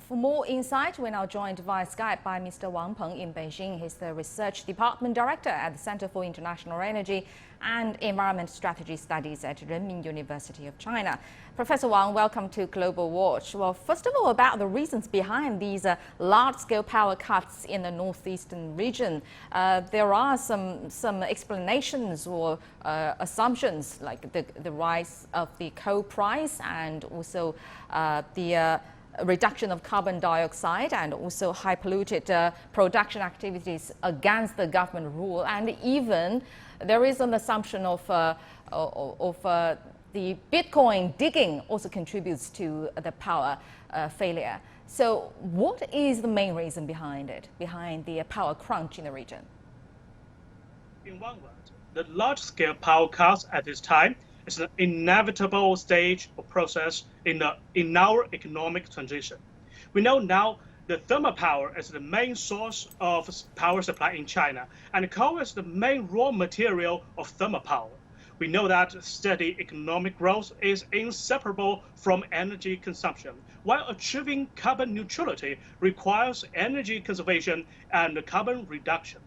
For more insight, we're now joined via Skype by Mr. Wang Peng in Beijing. He's the Research Department Director at the Center for International Energy and Environment Strategy Studies at Renmin University of China. Professor Wang, welcome to Global Watch. Well, first of all, about the reasons behind these large-scale power cuts in the northeastern region. There are some explanations or assumptions like the rise of the coal price and also the reduction of carbon dioxide and also high polluted production activities against the government rule, and even there is an assumption of the Bitcoin digging also contributes to the power failure. So what is the main reason behind it, behind the power crunch in the region? In one word, the large-scale power cuts at this time is an inevitable stage or process in our economic transition. We know now the thermal power is the main source of power supply in China, and coal is the main raw material of thermal power. We know that steady economic growth is inseparable from energy consumption, while achieving carbon neutrality requires energy conservation and carbon reduction.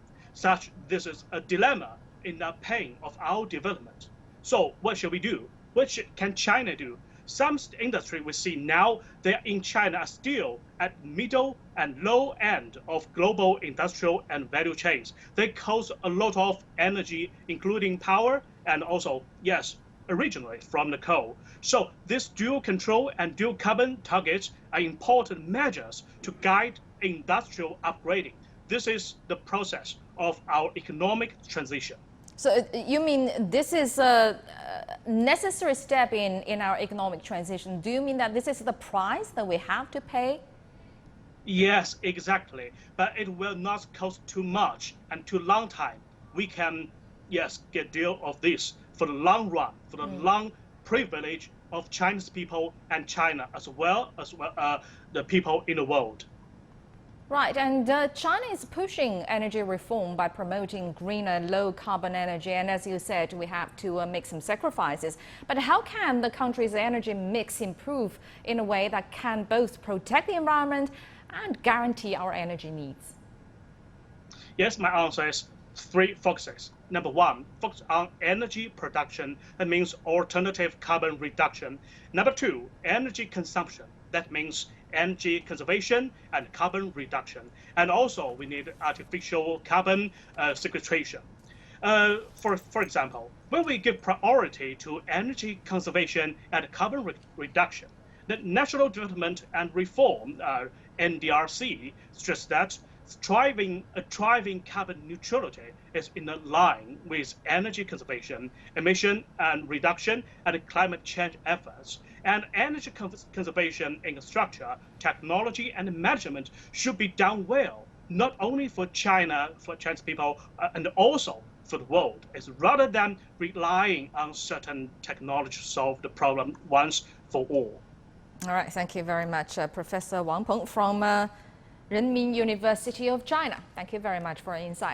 This is a dilemma in the pain of our development. So what should we do? What can China do? Some industry we see now, they in China are still at middle and low end of global industrial and value chains. They cause a lot of energy, including power and also, yes, originally from the coal. So this dual control and dual carbon targets are important measures to guide industrial upgrading. This is the process of our economic transition. So you mean this is a necessary step in our economic transition? Do you mean that this is the price that we have to pay? Yes, exactly. But it will not cost too much and too long time. We can, yes, get deal of this for the long run, for the long privilege of Chinese people and China as well as the people in the world. Right, and China is pushing energy reform by promoting greener, low-carbon energy. And as you said, we have to make some sacrifices. But how can the country's energy mix improve in a way that can both protect the environment and guarantee our energy needs? Yes, my answer is three focuses. Number one, focus on energy production. That means alternative carbon reduction. Number two, energy consumption. That means energy conservation and carbon reduction. And also, we need artificial carbon sequestration. For example, when we give priority to energy conservation and carbon reduction, the National Development and Reform, NDRC, stress that driving carbon neutrality is in line with energy conservation, emission and reduction, and climate change efforts. And energy conservation infrastructure, technology, and management should be done well, not only for China, for Chinese people, and also for the world. It's rather than relying on certain technology to solve the problem once for all. All right, thank you very much, Professor Wang Peng from Renmin University of China. Thank you very much for your insight.